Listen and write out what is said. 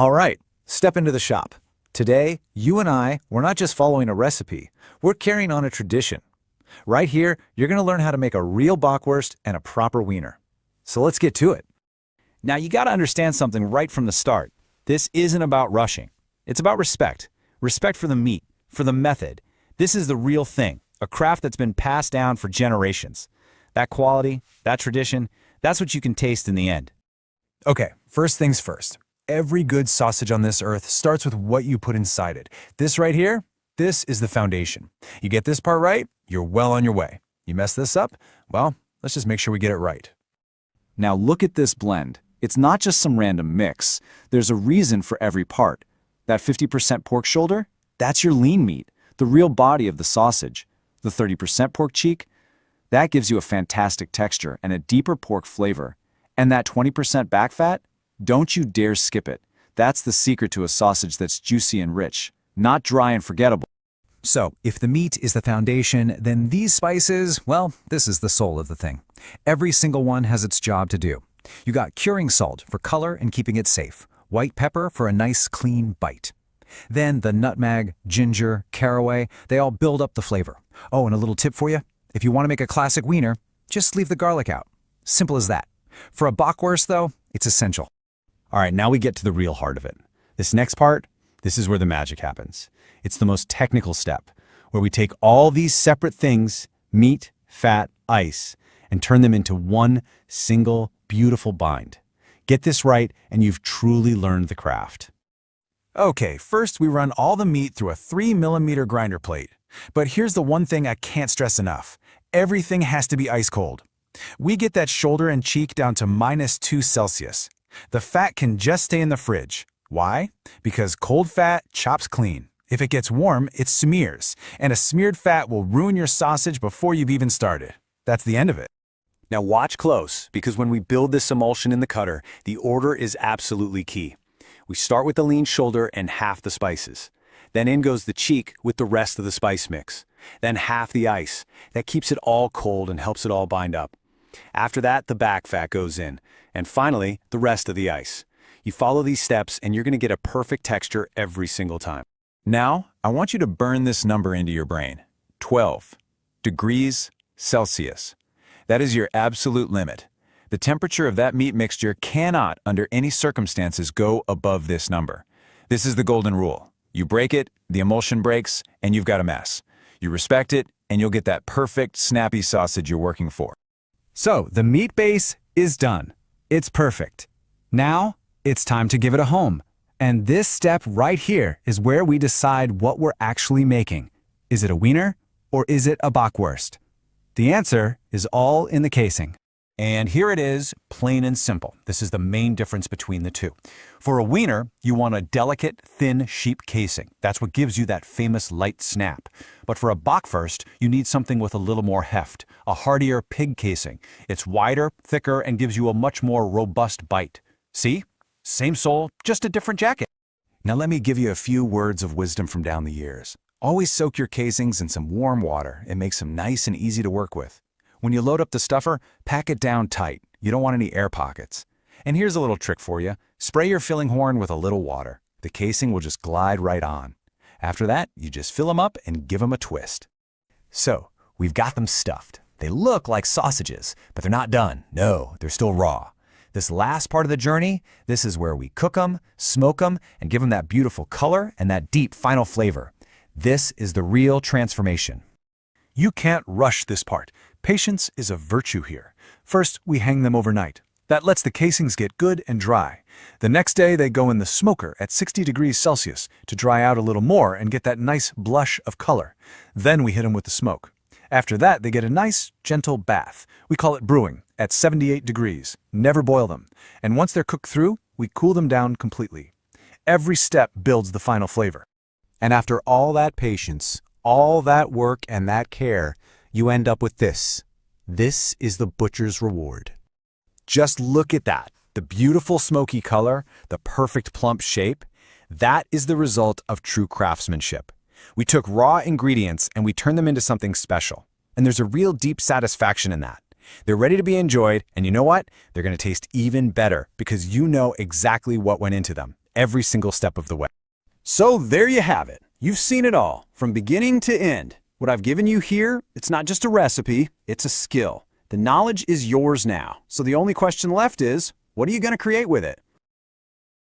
All right, step into the shop. Today, you and we're not just following a recipe, we're carrying on a tradition. Right here, you're going to learn how to make a real Bockwurst and a proper wiener. So let's get to it. Now you got to understand something right from the start. This isn't about rushing. It's about respect. Respect for the meat, for the method. This is the real thing, a craft that's been passed down for generations. That quality, that tradition, that's what you can taste in the end. Okay, first things first. Every good sausage on this earth starts with what you put inside it. This right here, this is the foundation. You get this part right, you're well on your way. You mess this up, well, let's just make sure we get it right. Now look at this blend. It's not just some random mix. There's a reason for every part. That 50% pork shoulder, that's your lean meat, the real body of the sausage. The 30% pork cheek, that gives you a fantastic texture and a deeper pork flavor. And that 20% back fat, don't you dare skip it. That's the secret to a sausage that's juicy and rich, not dry and forgettable. So, if the meat is the foundation, then these spices, well, this is the soul of the thing. Every single one has its job to do. You got curing salt for color and keeping it safe, white pepper for a nice clean bite. Then the nutmeg, ginger, caraway, they all build up the flavor. Oh, and a little tip for you, if you want to make a classic wiener, just leave the garlic out. Simple as that. For a Bockwurst, though, it's essential. All right, now we get to the real heart of it. This next part, this is where the magic happens. It's the most technical step, where we take all these separate things, meat, fat, ice, and turn them into one single beautiful bind. Get this right, and you've truly learned the craft. Okay, first we run all the meat through a 3mm grinder plate. But here's the one thing I can't stress enough. Everything has to be ice cold. We get that shoulder and cheek down to -2 Celsius. The fat can just stay in the fridge. Why? Because cold fat chops clean. If it gets warm, it smears, and a smeared fat will ruin your sausage before you've even started. That's the end of it. Now watch close, because when we build this emulsion in the cutter, the order is absolutely key. We start with the lean shoulder and half the spices. Then in goes the cheek with the rest of the spice mix. Then half the ice. That keeps it all cold and helps it all bind up. After that, the back fat goes in. And finally, the rest of the ice. You follow these steps and you're going to get a perfect texture every single time. Now, I want you to burn this number into your brain. 12 degrees Celsius. That is your absolute limit. The temperature of that meat mixture cannot, under any circumstances, go above this number. This is the golden rule. You break it, the emulsion breaks, and you've got a mess. You respect it, and you'll get that perfect, snappy sausage you're working for. So, the meat base is done. It's perfect. Now, it's time to give it a home. And this step right here is where we decide what we're actually making. Is it a wiener, or is it a Bockwurst? The answer is all in the casing. And here it is, plain and simple. This is the main difference between the two. For a wiener, you want a delicate, thin sheep casing. That's what gives you that famous light snap. But for a Bockwurst, you need something with a little more heft, a heartier pig casing. It's wider, thicker, and gives you a much more robust bite. See? Same soul, just a different jacket. Now let me give you a few words of wisdom from down the years. Always soak your casings in some warm water. It makes them nice and easy to work with. When you load up the stuffer, pack it down tight. You don't want any air pockets. And here's a little trick for you. Spray your filling horn with a little water. The casing will just glide right on. After that, you just fill them up and give them a twist. So, we've got them stuffed. They look like sausages, but they're not done. No, they're still raw. This last part of the journey, this is where we cook them, smoke them, and give them that beautiful color and that deep final flavor. This is the real transformation. You can't rush this part. Patience is a virtue here. First, we hang them overnight. That lets the casings get good and dry. The next day, they go in the smoker at 60 degrees Celsius to dry out a little more and get that nice blush of color. Then we hit them with the smoke. After that, they get a nice, gentle bath. We call it brewing at 78 degrees. Never boil them. And once they're cooked through, we cool them down completely. Every step builds the final flavor. And after all that patience, all that work and that care, you end up with this. This is the butcher's reward. Just look at that. The beautiful smoky color, the perfect plump shape. That is the result of true craftsmanship. We took raw ingredients and we turned them into something special. And there's a real deep satisfaction in that. They're ready to be enjoyed, and you know what? They're going to taste even better because you know exactly what went into them. every single step of the way. So there you have it. You've seen it all, from beginning to end. What I've given you here, it's not just a recipe, it's a skill. The knowledge is yours now. So the only question left is, what are you going to create with it?